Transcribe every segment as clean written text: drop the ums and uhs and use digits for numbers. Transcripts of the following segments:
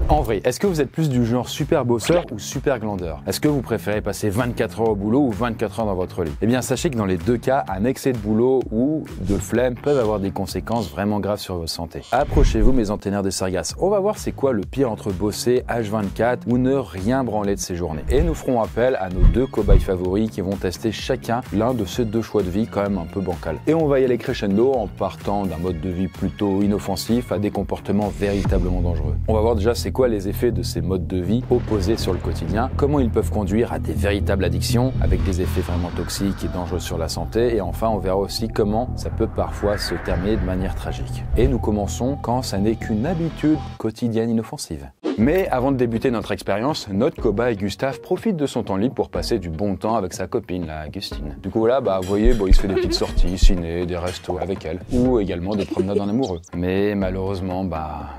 En vrai, est-ce que vous êtes plus du genre super bosseur ou super glandeur? Est-ce que vous préférez passer 24 heures au boulot ou 24 heures dans votre lit? Eh bien, sachez que dans les deux cas, un excès de boulot ou de flemme peuvent avoir des conséquences vraiment graves sur votre santé. Approchez-vous mes antennaires des Sargasses. On va voir c'est quoi le pire entre bosser H24 ou ne rien branler de ces journées. Et nous ferons appel à nos deux cobayes favoris qui vont tester chacun l'un de ces deux choix de vie quand même un peu bancal. Et on va y aller crescendo en partant d'un mode de vie plutôt inoffensif à des comportements véritablement dangereux. On va voir déjà c'est quoi les effets de ces modes de vie opposés sur le quotidien, comment ils peuvent conduire à des véritables addictions avec des effets vraiment toxiques et dangereux sur la santé, et enfin on verra aussi comment ça peut parfois se terminer de manière tragique. Et nous commençons quand ça n'est qu'une habitude quotidienne inoffensive. Mais avant de débuter notre expérience, notre cobaye Gustave profite de son temps libre pour passer du bon temps avec sa copine, la Augustine. Du coup là, vous voyez, il se fait des petites sorties, ciné, des restos avec elle, ou également des promenades en amoureux. Mais malheureusement,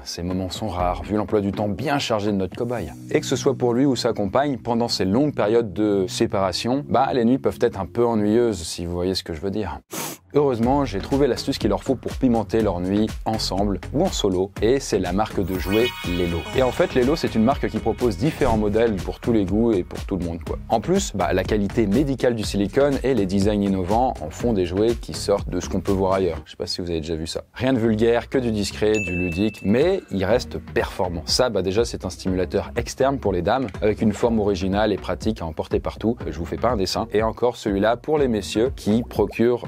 ces moments sont rares, vu l'emploi du temps bien chargé de notre cobaye. Et que ce soit pour lui ou sa compagne, pendant ces longues périodes de séparation, les nuits peuvent être un peu ennuyeuses, si vous voyez ce que je veux dire. Heureusement, j'ai trouvé l'astuce qu'il leur faut pour pimenter leur nuit ensemble ou en solo, et c'est la marque de jouets Lelo. Et en fait, Lelo, c'est une marque qui propose différents modèles pour tous les goûts et pour tout le monde, quoi. En plus, la qualité médicale du silicone et les designs innovants en font des jouets qui sortent de ce qu'on peut voir ailleurs. Je sais pas si vous avez déjà vu ça. Rien de vulgaire, que du discret, du ludique, mais il reste performant. Ça, déjà, c'est un stimulateur externe pour les dames, avec une forme originale et pratique à emporter partout. Je vous fais pas un dessin. Et encore celui-là pour les messieurs qui procurent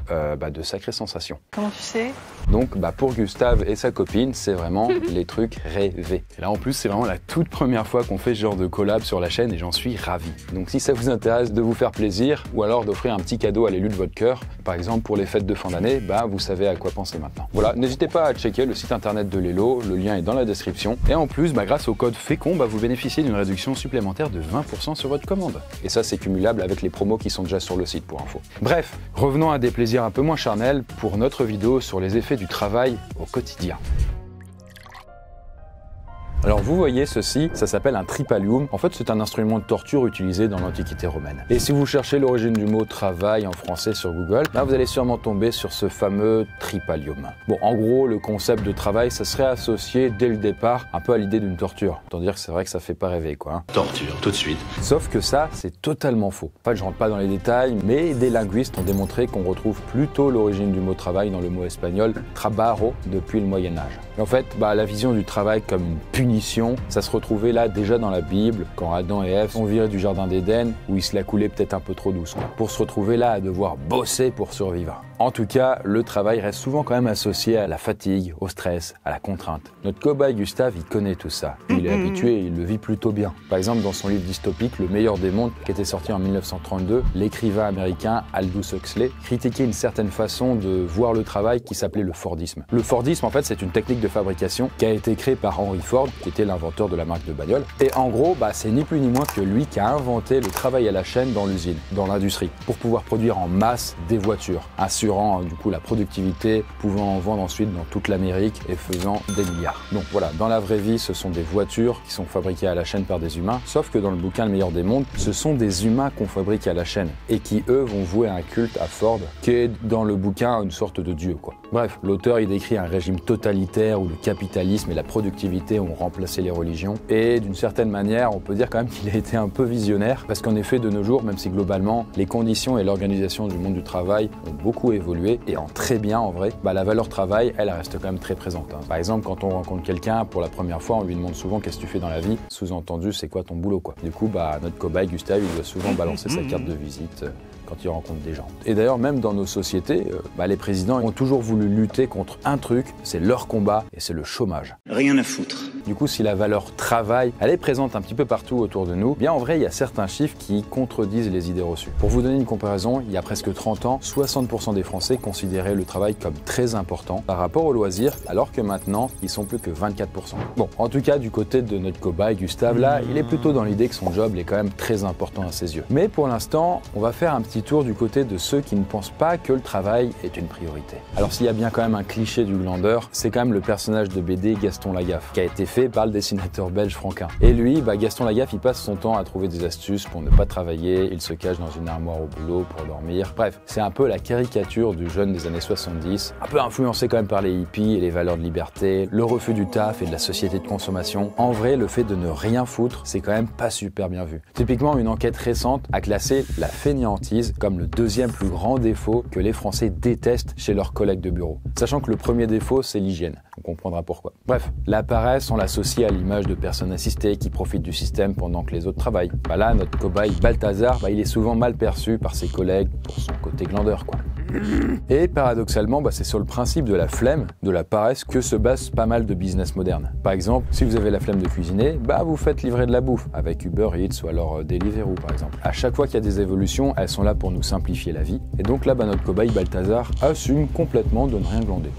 de sacrées sensations. Comment tu sais? Donc pour Gustave et sa copine, c'est vraiment les trucs rêvés. Et là en plus, c'est vraiment la toute première fois qu'on fait ce genre de collab sur la chaîne et j'en suis ravi. Donc si ça vous intéresse de vous faire plaisir ou alors d'offrir un petit cadeau à l'élu de votre cœur, par exemple pour les fêtes de fin d'année, vous savez à quoi penser maintenant. Voilà, n'hésitez pas à checker le site internet de Lelo, le lien est dans la description. Et en plus, grâce au code FECON, vous bénéficiez d'une réduction supplémentaire de 20% sur votre commande. Et ça, c'est cumulable avec les promos qui sont déjà sur le site pour info. Bref, revenons à des plaisirs un peu moins charnel pour notre vidéo sur les effets du travail au quotidien. Alors vous voyez ceci, ça s'appelle un tripalium. En fait, c'est un instrument de torture utilisé dans l'Antiquité romaine. Et si vous cherchez l'origine du mot travail en français sur Google, vous allez sûrement tomber sur ce fameux tripalium. Bon, en gros, le concept de travail, ça serait associé dès le départ un peu à l'idée d'une torture. Autant dire que c'est vrai que ça fait pas rêver, quoi. Torture, tout de suite. Sauf que ça, c'est totalement faux. En fait, je rentre pas dans les détails, mais des linguistes ont démontré qu'on retrouve plutôt l'origine du mot travail dans le mot espagnol trabajo depuis le Moyen-Âge. Et en fait, la vision du travail comme une punition, ça se retrouvait là déjà dans la Bible, quand Adam et Ève sont virés du jardin d'Éden, où ils se la coulaient peut-être un peu trop douce, pour se retrouver là à devoir bosser pour survivre. En tout cas, le travail reste souvent quand même associé à la fatigue, au stress, à la contrainte. Notre cobaye Gustave, il connaît tout ça. Il est habitué et il le vit plutôt bien. Par exemple, dans son livre dystopique Le meilleur des mondes, qui était sorti en 1932, l'écrivain américain Aldous Huxley critiquait une certaine façon de voir le travail qui s'appelait le Fordisme. Le Fordisme, en fait, c'est une technique de fabrication qui a été créée par Henry Ford, qui était l'inventeur de la marque de bagnole. Et en gros, c'est ni plus ni moins que lui qui a inventé le travail à la chaîne dans l'usine, dans l'industrie, pour pouvoir produire en masse des voitures, assurant du coup la productivité, pouvant en vendre ensuite dans toute l'Amérique et faisant des milliards. Donc voilà, dans la vraie vie, ce sont des voitures qui sont fabriquées à la chaîne par des humains, sauf que dans le bouquin Le meilleur des mondes, ce sont des humains qu'on fabrique à la chaîne et qui, eux, vont vouer un culte à Ford, qui est dans le bouquin une sorte de dieu, quoi. Bref, l'auteur, il décrit un régime totalitaire où le capitalisme et la productivité ont remplacé les religions. Et d'une certaine manière, on peut dire quand même qu'il a été un peu visionnaire, parce qu'en effet, de nos jours, même si globalement, les conditions et l'organisation du monde du travail ont beaucoup évolué, et en très bien en vrai, la valeur travail, elle reste quand même très présente. Par exemple, quand on rencontre quelqu'un pour la première fois, on lui demande souvent qu'est-ce que tu fais dans la vie, sous-entendu, c'est quoi ton boulot, quoi. Du coup, notre cobaye Gustave, il doit souvent balancer sa carte de visite quand il rencontre des gens. Et d'ailleurs, même dans nos sociétés, les présidents ont toujours voulu lutter contre un truc, c'est leur combat, et c'est le chômage. Rien à foutre. Du coup, si la valeur travail, elle est présente un petit peu partout autour de nous, bien en vrai, il y a certains chiffres qui contredisent les idées reçues. Pour vous donner une comparaison, il y a presque 30 ans, 60% des Français considéraient le travail comme très important par rapport aux loisirs, alors que maintenant, ils sont plus que 24%. Bon, en tout cas, du côté de notre cobaye Gustave, là, il est plutôt dans l'idée que son job est quand même très important à ses yeux. Mais pour l'instant, on va faire un petit tour du côté de ceux qui ne pensent pas que le travail est une priorité. Alors s'il y a bien quand même un cliché du glandeur, c'est quand même le personnage de BD Gaston Lagaffe, qui a été fait par le dessinateur belge Franquin. Et lui, Gaston Lagaffe, il passe son temps à trouver des astuces pour ne pas travailler, il se cache dans une armoire au boulot pour dormir. Bref, c'est un peu la caricature du jeune des années 70, un peu influencé quand même par les hippies et les valeurs de liberté, le refus du taf et de la société de consommation. En vrai, le fait de ne rien foutre, c'est quand même pas super bien vu. Typiquement, une enquête récente a classé la fainéantise comme le deuxième plus grand défaut que les Français détestent chez leurs collègues de bureau. Sachant que le premier défaut, c'est l'hygiène. On comprendra pourquoi. Bref, la paresse, on l'associe à l'image de personnes assistées qui profitent du système pendant que les autres travaillent. Là, notre cobaye Balthazar, il est souvent mal perçu par ses collègues pour son côté glandeur, quoi. Et paradoxalement, c'est sur le principe de la flemme, de la paresse, que se base pas mal de business modernes. Par exemple, si vous avez la flemme de cuisiner, vous faites livrer de la bouffe avec Uber Eats ou alors Deliveroo par exemple. À chaque fois qu'il y a des évolutions, elles sont là pour nous simplifier la vie. Et donc là, notre cobaye Balthazar assume complètement de ne rien glander.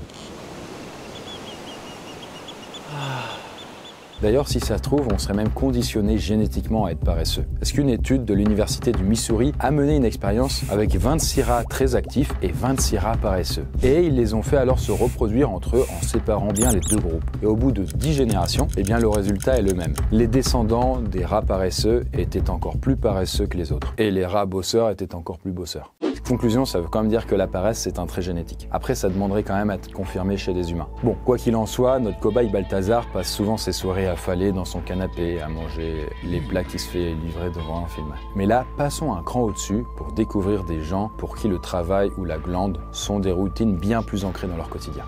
D'ailleurs, si ça se trouve, on serait même conditionné génétiquement à être paresseux. Parce qu'une étude de l'université du Missouri a mené une expérience avec 26 rats très actifs et 26 rats paresseux. Et ils les ont fait alors se reproduire entre eux en séparant bien les deux groupes. Et au bout de 10 générations, le résultat est le même. Les descendants des rats paresseux étaient encore plus paresseux que les autres. Et les rats bosseurs étaient encore plus bosseurs. Conclusion, ça veut quand même dire que la paresse, c'est un trait génétique. Après, ça demanderait quand même à être confirmé chez des humains. Bon, quoi qu'il en soit, notre cobaye Balthazar passe souvent ses soirées affalé dans son canapé, à manger les plats qui se fait livrer devant un film. Mais là, passons un cran au-dessus pour découvrir des gens pour qui le travail ou la glande sont des routines bien plus ancrées dans leur quotidien.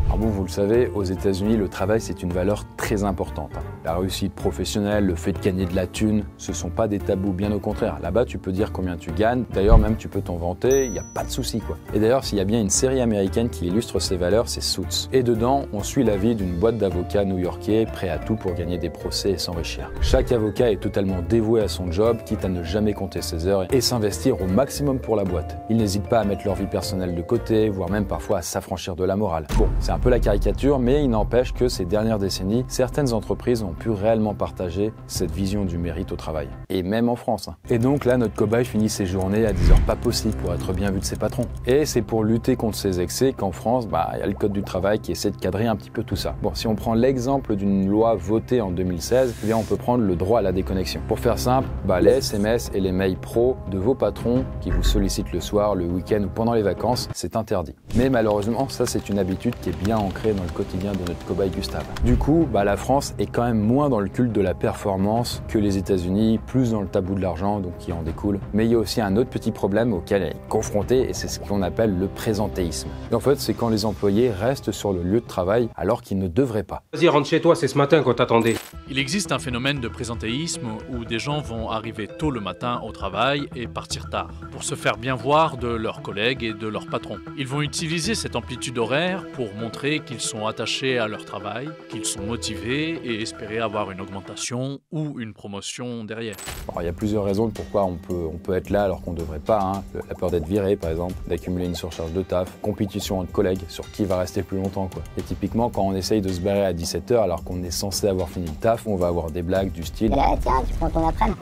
Alors bon, vous le savez, aux États-Unis, le travail, c'est une valeur très importante. La réussite professionnelle, le fait de gagner de la thune, ce sont pas des tabous, bien au contraire. Là-bas, tu peux dire combien tu gagnes. D'ailleurs, même tu peux t'en vanter, il n'y a pas de souci, quoi. Et d'ailleurs, s'il y a bien une série américaine qui illustre ces valeurs, c'est Suits. Et dedans, on suit la vie d'une boîte d'avocats new-yorkais prêts à tout pour gagner des procès et s'enrichir. Chaque avocat est totalement dévoué à son job, quitte à ne jamais compter ses heures et s'investir au maximum pour la boîte. Ils n'hésitent pas à mettre leur vie personnelle de côté, voire même parfois à s'affranchir de la morale. Bon, c'est un peu la caricature, mais il n'empêche que ces dernières décennies, certaines entreprises ont pu réellement partager cette vision du mérite au travail. Et même en France. Et donc là, notre cobaye finit ses journées à 10 heures pas possible pour être bien vu de ses patrons. Et c'est pour lutter contre ces excès qu'en France, il y a le code du travail qui essaie de cadrer un petit peu tout ça. Bon, si on prend l'exemple d'une loi votée en 2016, on peut prendre le droit à la déconnexion. Pour faire simple, les SMS et les mails pro de vos patrons qui vous sollicitent le soir, le week-end ou pendant les vacances, c'est interdit. Mais malheureusement, ça c'est une habitude qui est bien ancrée dans le quotidien de notre cobaye Gustave. Du coup, la France est quand même moins dans le culte de la performance que les États-Unis, plus dans le tabou de l'argent, donc qui en découle. Mais il y a aussi un autre petit problème auquel elle est confrontée, et c'est ce qu'on appelle le présentéisme. Et en fait, c'est quand les employés restent sur le lieu de travail alors qu'ils ne devraient pas. Vas-y, rentre chez toi, c'est ce matin qu'on t'attendait. Il existe un phénomène de présentéisme où des gens vont arriver tôt le matin au travail et partir tard, pour se faire bien voir de leurs collègues et de leurs patrons. Ils vont utiliser cette amplitude horaire pour montrer qu'ils sont attachés à leur travail, qu'ils sont motivés et espérer avoir une augmentation ou une promotion derrière. Alors, il y a plusieurs raisons de pourquoi on peut être là alors qu'on ne devrait pas. La peur d'être viré, par exemple, d'accumuler une surcharge de taf, compétition entre collègues sur qui va rester plus longtemps, quoi. Et typiquement, quand on essaye de se barrer à 17h alors qu'on est censé avoir fini le taf, on va avoir des blagues du style « Tiens, tu prends ton après-midi ».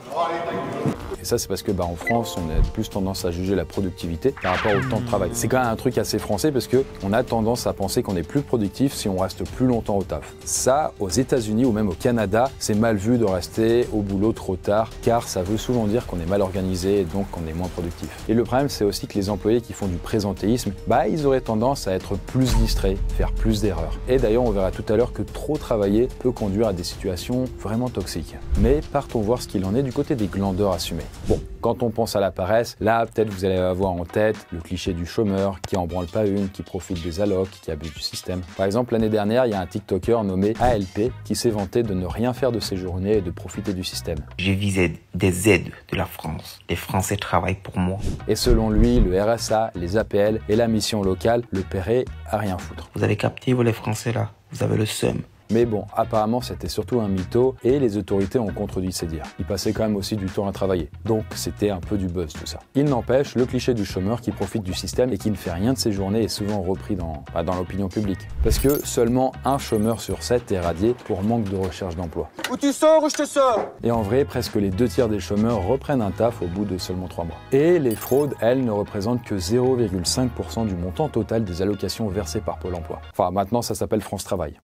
Et ça, c'est parce que en France, on a plus tendance à juger la productivité par rapport au temps de travail. C'est quand même un truc assez français parce que on a tendance à penser qu'on est plus productif si on reste plus longtemps au taf. Ça, aux États-Unis ou même au Canada, c'est mal vu de rester au boulot trop tard car ça veut souvent dire qu'on est mal organisé et donc qu'on est moins productif. Et le problème, c'est aussi que les employés qui font du présentéisme, ils auraient tendance à être plus distraits, faire plus d'erreurs. Et d'ailleurs, on verra tout à l'heure que trop travailler peut conduire à des situations vraiment toxiques. Mais partons voir ce qu'il en est du côté des glandeurs assumés. Bon, quand on pense à la paresse, là, peut-être vous allez avoir en tête le cliché du chômeur qui en branle pas une, qui profite des allocs, qui abuse du système. Par exemple, l'année dernière, il y a un TikToker nommé ALP qui s'est vanté de ne rien faire de ses journées et de profiter du système. Je visais des aides de la France. Les Français travaillent pour moi. Et selon lui, le RSA, les APL et la mission locale le paieraient à rien foutre. Vous avez capté, vous les Français là, vous avez le seum. Mais bon, apparemment c'était surtout un mytho et les autorités ont contredit ces dires. Il passait quand même aussi du temps à travailler. Donc c'était un peu du buzz tout ça. Il n'empêche, le cliché du chômeur qui profite du système et qui ne fait rien de ses journées est souvent repris dans l'opinion publique. Parce que seulement un chômeur sur 7 est radié pour manque de recherche d'emploi. Ou tu sors ou je te sors. Et en vrai, presque les 2/3 des chômeurs reprennent un taf au bout de seulement 3 mois. Et les fraudes, elles, ne représentent que 0,5% du montant total des allocations versées par Pôle emploi. Enfin, maintenant, ça s'appelle France Travail.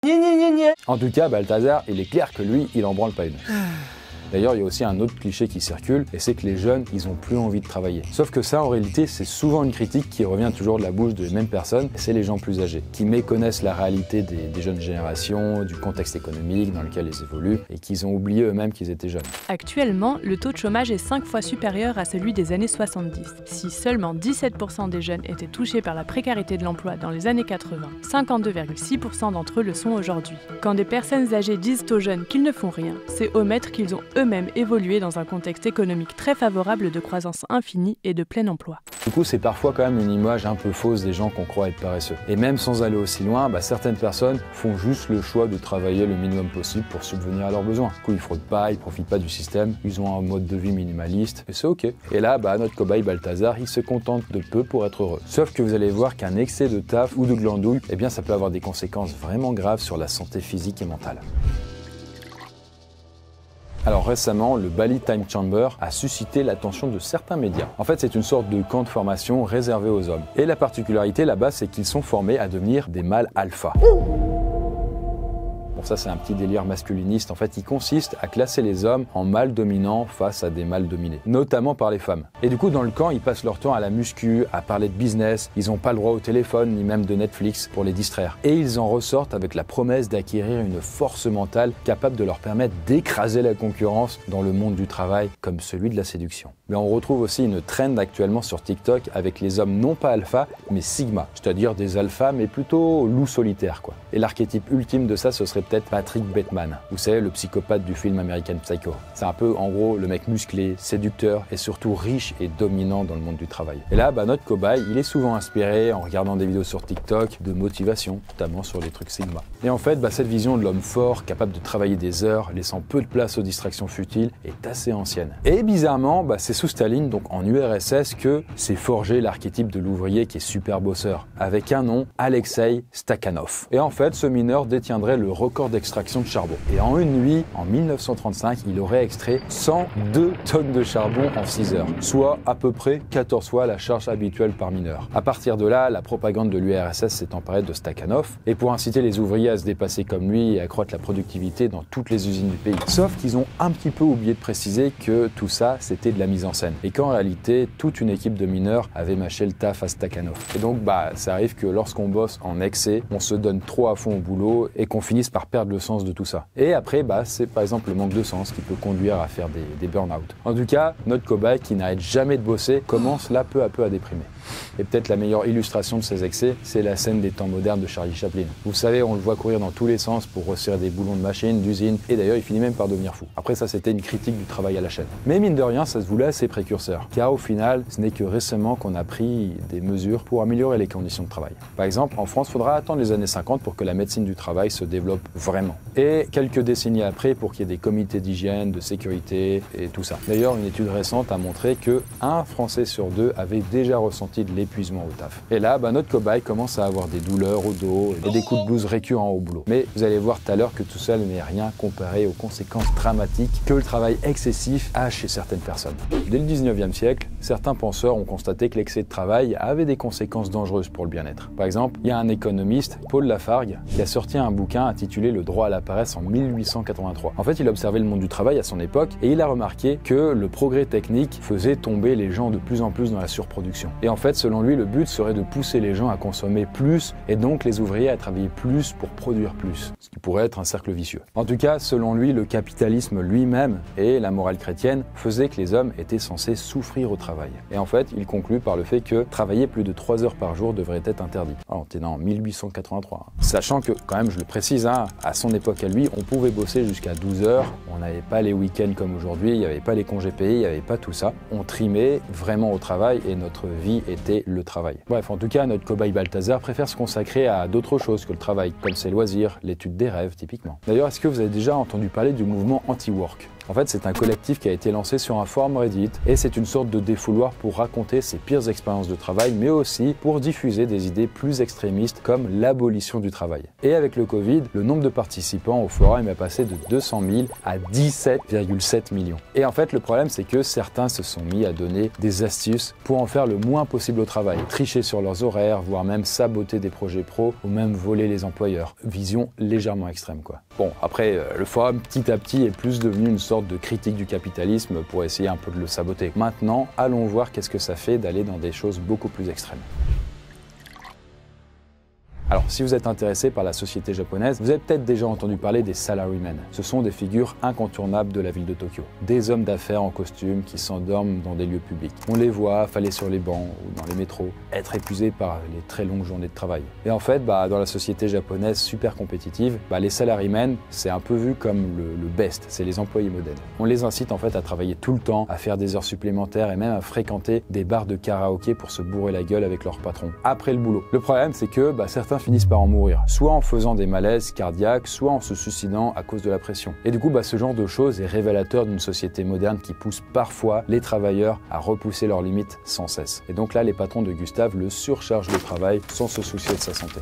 En tout cas, Balthazar, il est clair que lui, il en branle pas une. D'ailleurs, il y a aussi un autre cliché qui circule, et c'est que les jeunes, ils ont plus envie de travailler. Sauf que ça, en réalité, c'est souvent une critique qui revient toujours de la bouche des mêmes personnes, c'est les gens plus âgés, qui méconnaissent la réalité des jeunes générations, du contexte économique dans lequel ils évoluent, et qu'ils ont oublié eux-mêmes qu'ils étaient jeunes. Actuellement, le taux de chômage est 5 fois supérieur à celui des années 70. Si seulement 17% des jeunes étaient touchés par la précarité de l'emploi dans les années 80, 52,6% d'entre eux le sont aujourd'hui. Quand des personnes âgées disent aux jeunes qu'ils ne font rien, c'est omettre qu'ils ont eux-mêmes évolué dans un contexte économique très favorable de croissance infinie et de plein emploi. Du coup, c'est parfois quand même une image un peu fausse des gens qu'on croit être paresseux. Et même sans aller aussi loin, certaines personnes font juste le choix de travailler le minimum possible pour subvenir à leurs besoins. Du coup, ils fraudent pas, ils profitent pas du système, ils ont un mode de vie minimaliste, et c'est ok. Et là, notre cobaye Balthazar, il se contente de peu pour être heureux. Sauf que vous allez voir qu'un excès de taf ou de glandouille, ça peut avoir des conséquences vraiment graves sur la santé physique et mentale. Alors récemment, le Bali Time Chamber a suscité l'attention de certains médias. En fait, c'est une sorte de camp de formation réservé aux hommes. Et la particularité là-bas, c'est qu'ils sont formés à devenir des mâles alpha. Bon, ça c'est un petit délire masculiniste. En fait, il consiste à classer les hommes en mâles dominants face à des mâles dominés, notamment par les femmes. Et du coup, dans le camp, ils passent leur temps à la muscu, à parler de business. Ils n'ont pas le droit au téléphone, ni même de Netflix pour les distraire. Et ils en ressortent avec la promesse d'acquérir une force mentale capable de leur permettre d'écraser la concurrence dans le monde du travail, comme celui de la séduction. Mais on retrouve aussi une trend actuellement sur TikTok avec les hommes non pas alpha, mais sigma, c'est-à-dire des alphas, mais plutôt loups solitaires, quoi. Et l'archétype ultime de ça, ce serait peut-être Patrick Bateman. Vous savez, le psychopathe du film American Psycho. C'est un peu, en gros, le mec musclé, séducteur et surtout riche et dominant dans le monde du travail. Et là, notre cobaye, il est souvent inspiré, en regardant des vidéos sur TikTok, de motivation, notamment sur les trucs sigma. Et en fait, cette vision de l'homme fort, capable de travailler des heures, laissant peu de place aux distractions futiles, est assez ancienne. Et bizarrement, c'est sous Staline, donc en URSS, que s'est forgé l'archétype de l'ouvrier qui est super bosseur, avec un nom, Alexei Stakhanov. Et en fait, ce mineur détiendrait le record d'extraction de charbon. Et en une nuit, en 1935, il aurait extrait 102 tonnes de charbon en 6 heures, soit à peu près 14 fois la charge habituelle par mineur. À partir de là, la propagande de l'URSS s'est emparée de Stakhanov, et pour inciter les ouvriers à se dépasser comme lui et accroître la productivité dans toutes les usines du pays. Sauf qu'ils ont un petit peu oublié de préciser que tout ça, c'était de la mise en scène. Et qu'en réalité, toute une équipe de mineurs avait mâché le taf à Stakhanov. Et donc, ça arrive que lorsqu'on bosse en excès, on se donne trop à fond au boulot et qu'on finisse par perdre le sens de tout ça. Et après, c'est par exemple le manque de sens qui peut conduire à faire des burn-out. En tout cas, notre cobaye qui n'arrête jamais de bosser commence là peu à peu à déprimer. Et peut-être la meilleure illustration de ces excès, c'est la scène des temps modernes de Charlie Chaplin. Vous savez, on le voit courir dans tous les sens pour resserrer des boulons de machines, d'usines, et d'ailleurs il finit même par devenir fou. Après ça, c'était une critique du travail à la chaîne. Mais mine de rien, ça se voulait assez précurseur, car au final, ce n'est que récemment qu'on a pris des mesures pour améliorer les conditions de travail. Par exemple, en France, il faudra attendre les années 50 pour que la médecine du travail se développe vraiment. Et quelques décennies après, pour qu'il y ait des comités d'hygiène, de sécurité et tout ça. D'ailleurs, une étude récente a montré que 1 Français sur 2 avait déjà ressenti de l'épuisement au taf. Et là, notre cobaye commence à avoir des douleurs au dos et des coups de blues récurrents au boulot. Mais vous allez voir tout à l'heure que tout ça n'est rien comparé aux conséquences dramatiques que le travail excessif a chez certaines personnes. Dès le 19e siècle, certains penseurs ont constaté que l'excès de travail avait des conséquences dangereuses pour le bien-être. Par exemple, il y a un économiste, Paul Lafargue, qui a sorti un bouquin intitulé Le droit à la paresse en 1883. En fait, il observait le monde du travail à son époque et il a remarqué que le progrès technique faisait tomber les gens de plus en plus dans la surproduction. Et en fait, selon lui, le but serait de pousser les gens à consommer plus et donc les ouvriers à travailler plus pour produire plus, ce qui pourrait être un cercle vicieux. En tout cas, selon lui, le capitalisme lui-même et la morale chrétienne faisaient que les hommes étaient censés souffrir au travail. Et en fait, il conclut par le fait que travailler plus de 3 heures par jour devrait être interdit. Alors, on était en 1883. Sachant que, quand même, je le précise, à son époque à lui, on pouvait bosser jusqu'à 12 heures, on n'avait pas les week-ends comme aujourd'hui, il n'y avait pas les congés payés, il n'y avait pas tout ça. On trimait vraiment au travail et notre vie était était le travail. Bref, en tout cas, notre cobaye Balthazar préfère se consacrer à d'autres choses que le travail, comme ses loisirs, l'étude des rêves typiquement. D'ailleurs, est-ce que vous avez déjà entendu parler du mouvement anti-work ? En fait, c'est un collectif qui a été lancé sur un forum Reddit et c'est une sorte de défouloir pour raconter ses pires expériences de travail, mais aussi pour diffuser des idées plus extrémistes comme l'abolition du travail. Et avec le Covid, le nombre de participants au forum est passé de 200 000 à 17,7 millions. Et en fait, le problème, c'est que certains se sont mis à donner des astuces pour en faire le moins possible au travail, tricher sur leurs horaires, voire même saboter des projets pro ou même voler les employeurs. Vision légèrement extrême, quoi. Bon, après, le forum, petit à petit, est plus devenu une sorte de critique du capitalisme pour essayer un peu de le saboter. Maintenant, allons voir qu'est-ce que ça fait d'aller dans des choses beaucoup plus extrêmes. Alors, si vous êtes intéressé par la société japonaise, vous avez peut-être déjà entendu parler des salarymen. Ce sont des figures incontournables de la ville de Tokyo. Des hommes d'affaires en costume qui s'endorment dans des lieux publics. On les voit affaler sur les bancs ou dans les métros, être épuisés par les très longues journées de travail. Et en fait, dans la société japonaise super compétitive, les salarymen, c'est un peu vu comme le best, c'est les employés modèles. On les incite en fait à travailler tout le temps, à faire des heures supplémentaires et même à fréquenter des bars de karaoké pour se bourrer la gueule avec leur patron après le boulot. Le problème, c'est que certains finissent par en mourir, soit en faisant des malaises cardiaques, soit en se suicidant à cause de la pression. Et du coup, ce genre de choses est révélateur d'une société moderne qui pousse parfois les travailleurs à repousser leurs limites sans cesse. Et donc là, les patrons de Gustave le surchargent de travail sans se soucier de sa santé.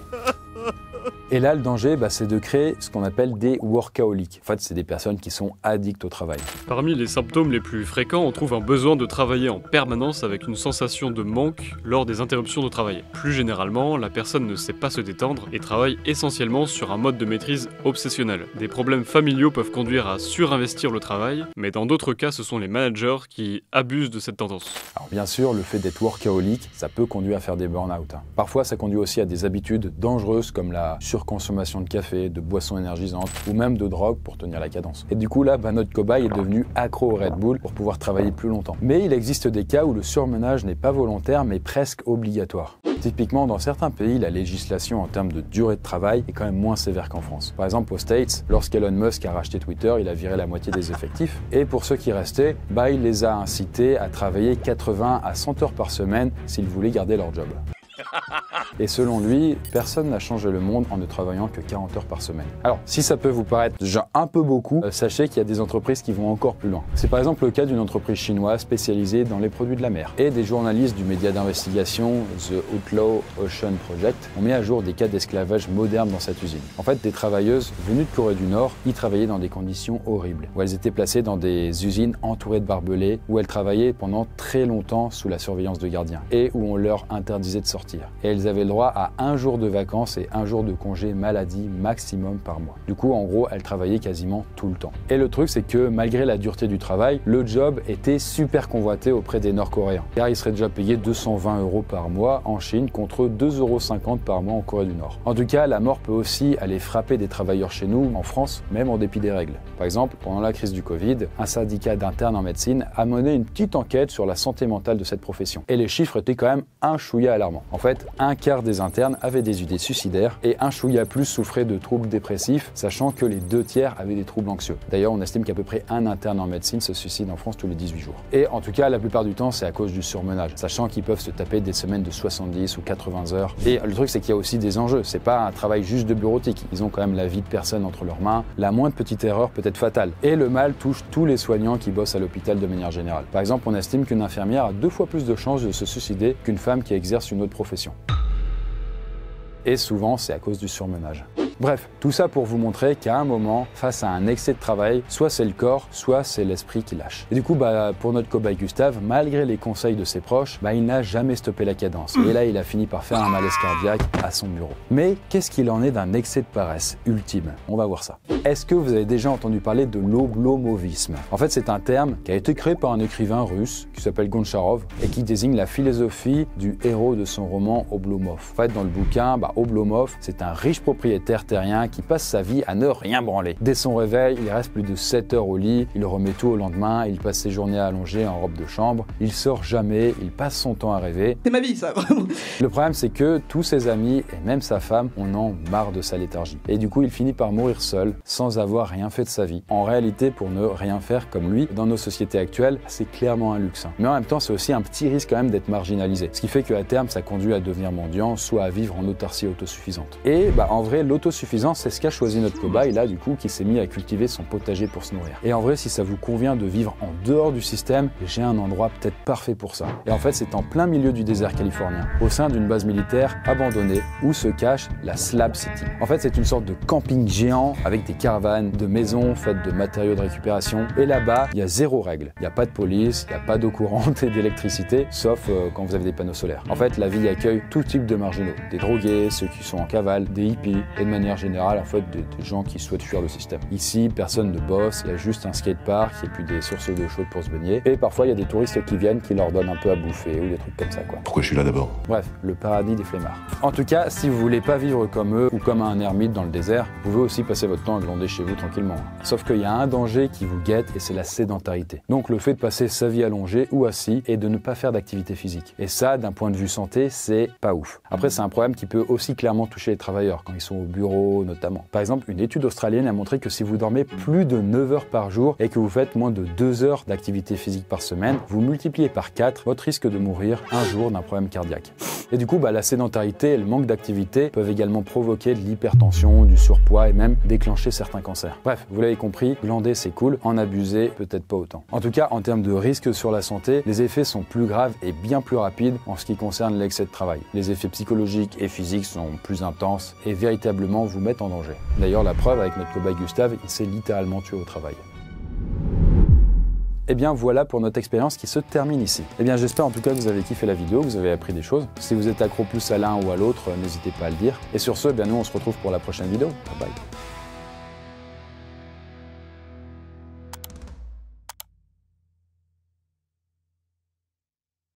Et là, le danger, c'est de créer ce qu'on appelle des workaholics. En fait, c'est des personnes qui sont addictes au travail. Parmi les symptômes les plus fréquents, on trouve un besoin de travailler en permanence avec une sensation de manque lors des interruptions de travail. Plus généralement, la personne ne sait pas se détendre et travaille essentiellement sur un mode de maîtrise obsessionnel. Des problèmes familiaux peuvent conduire à surinvestir le travail, mais dans d'autres cas, ce sont les managers qui abusent de cette tendance. Alors bien sûr, le fait d'être workaholic, ça peut conduire à faire des burn-out. Parfois, ça conduit aussi à des habitudes dangereuses comme la surconsommation de café, de boissons énergisantes ou même de drogue pour tenir la cadence. Et du coup là, notre cobaye est devenu accro au Red Bull pour pouvoir travailler plus longtemps. Mais il existe des cas où le surmenage n'est pas volontaire mais presque obligatoire. Typiquement, dans certains pays, la législation en termes de durée de travail est quand même moins sévère qu'en France. Par exemple, aux States, lorsqu'Elon Musk a racheté Twitter, il a viré la moitié des effectifs. Et pour ceux qui restaient, il les a incités à travailler 80 à 100 heures par semaine s'ils voulaient garder leur job. Et selon lui, personne n'a changé le monde en ne travaillant que 40 heures par semaine. Alors, si ça peut vous paraître déjà un peu beaucoup, sachez qu'il y a des entreprises qui vont encore plus loin. C'est par exemple le cas d'une entreprise chinoise spécialisée dans les produits de la mer. Et des journalistes du média d'investigation The Outlaw Ocean Project ont mis à jour des cas d'esclavage moderne dans cette usine. En fait, des travailleuses venues de Corée du Nord y travaillaient dans des conditions horribles, où elles étaient placées dans des usines entourées de barbelés, où elles travaillaient pendant très longtemps sous la surveillance de gardiens, et où on leur interdisait de sortir. Et elles avaient le droit à 1 jour de vacances et 1 jour de congé maladie maximum par mois. Du coup, en gros, elles travaillaient quasiment tout le temps. Et le truc, c'est que malgré la dureté du travail, le job était super convoité auprès des Nord-Coréens. Car ils seraient déjà payés 220 € par mois en Chine contre 2,50 € par mois en Corée du Nord. En tout cas, la mort peut aussi aller frapper des travailleurs chez nous, en France, même en dépit des règles. Par exemple, pendant la crise du Covid, un syndicat d'internes en médecine a mené une petite enquête sur la santé mentale de cette profession. Et les chiffres étaient quand même un chouïa alarmants. En fait, un quart des internes avaient des idées suicidaires et un chouïa plus souffrait de troubles dépressifs, sachant que les 2 tiers avaient des troubles anxieux. D'ailleurs, on estime qu'à peu près un interne en médecine se suicide en France tous les 18 jours. Et en tout cas, la plupart du temps, c'est à cause du surmenage, sachant qu'ils peuvent se taper des semaines de 70 ou 80 heures. Et le truc, c'est qu'il y a aussi des enjeux. C'est pas un travail juste de bureautique. Ils ont quand même la vie de personne entre leurs mains. La moindre petite erreur peut être fatale. Et le mal touche tous les soignants qui bossent à l'hôpital de manière générale. Par exemple, on estime qu'une infirmière a 2 fois plus de chances de se suicider qu'une femme qui exerce une autre profession. Et souvent, c'est à cause du surmenage. Bref, tout ça pour vous montrer qu'à un moment, face à un excès de travail, soit c'est le corps, soit c'est l'esprit qui lâche. Et du coup, pour notre cobaye Gustave, malgré les conseils de ses proches, il n'a jamais stoppé la cadence. Et là, il a fini par faire un malaise cardiaque à son bureau. Mais qu'est-ce qu'il en est d'un excès de paresse ultime? On va voir ça. Est-ce que vous avez déjà entendu parler de l'oblomovisme? En fait, c'est un terme qui a été créé par un écrivain russe qui s'appelle Goncharov et qui désigne la philosophie du héros de son roman Oblomov. En fait, dans le bouquin, Oblomov, c'est un riche propriétaire cartérien qui passe sa vie à ne rien branler. Dès son réveil, il reste plus de 7 heures au lit, il remet tout au lendemain, il passe ses journées allongées en robe de chambre, il sort jamais, il passe son temps à rêver. C'est ma vie ça, vraiment. Le problème c'est que tous ses amis et même sa femme en ont marre de sa léthargie. Et du coup il finit par mourir seul, sans avoir rien fait de sa vie. En réalité, pour ne rien faire comme lui, dans nos sociétés actuelles, c'est clairement un luxe. Mais en même temps, c'est aussi un petit risque quand même d'être marginalisé. Ce qui fait qu'à terme, ça conduit à devenir mendiant, soit à vivre en autarcie autosuffisante. Et en vrai, l'autosuffisance, c'est ce qu'a choisi notre cobaye là, du coup, qui s'est mis à cultiver son potager pour se nourrir. Et en vrai, si ça vous convient de vivre en dehors du système, j'ai un endroit peut-être parfait pour ça. Et en fait, c'est en plein milieu du désert californien, au sein d'une base militaire abandonnée, où se cache la Slab City. En fait, c'est une sorte de camping géant avec des caravanes, de maisons faites de matériaux de récupération. Et là-bas, il y a zéro règle. Il n'y a pas de police, il n'y a pas d'eau courante et d'électricité, sauf quand vous avez des panneaux solaires. En fait, la ville accueille tout type de marginaux. Des drogués, ceux qui sont en cavale, des hippies, et de manière générale, en fait, des gens qui souhaitent fuir le système. Ici, personne ne bosse, il y a juste un skatepark et puis des sources d'eau chaude pour se baigner. Et parfois, il y a des touristes qui viennent, qui leur donnent un peu à bouffer ou des trucs comme ça, quoi. Pourquoi je suis là d'abord? Bref, le paradis des flemmards. En tout cas, si vous voulez pas vivre comme eux ou comme un ermite dans le désert, vous pouvez aussi passer votre temps à glander chez vous tranquillement. Sauf qu'il y a un danger qui vous guette et c'est la sédentarité. Donc le fait de passer sa vie allongée ou assis et de ne pas faire d'activité physique. Et ça, d'un point de vue santé, c'est pas ouf. Après, c'est un problème qui peut aussi clairement toucher les travailleurs, quand ils sont au bureau notamment. Par exemple, une étude australienne a montré que si vous dormez plus de 9 heures par jour et que vous faites moins de 2 heures d'activité physique par semaine, vous multipliez par 4 votre risque de mourir un jour d'un problème cardiaque. Et du coup, la sédentarité et le manque d'activité peuvent également provoquer de l'hypertension, du surpoids et même déclencher certains cancers. Bref, vous l'avez compris, glander c'est cool, en abuser peut-être pas autant. En tout cas, en termes de risque sur la santé, les effets sont plus graves et bien plus rapides en ce qui concerne l'excès de travail. Les effets psychologiques et physiques sont plus intenses et véritablement vous mettent en danger. D'ailleurs, la preuve avec notre cobaye Gustave, il s'est littéralement tué au travail. Et bien voilà pour notre expérience qui se termine ici. Et bien j'espère en tout cas que vous avez kiffé la vidéo, que vous avez appris des choses. Si vous êtes accro plus à l'un ou à l'autre, n'hésitez pas à le dire. Et sur ce, nous on se retrouve pour la prochaine vidéo. Bye bye.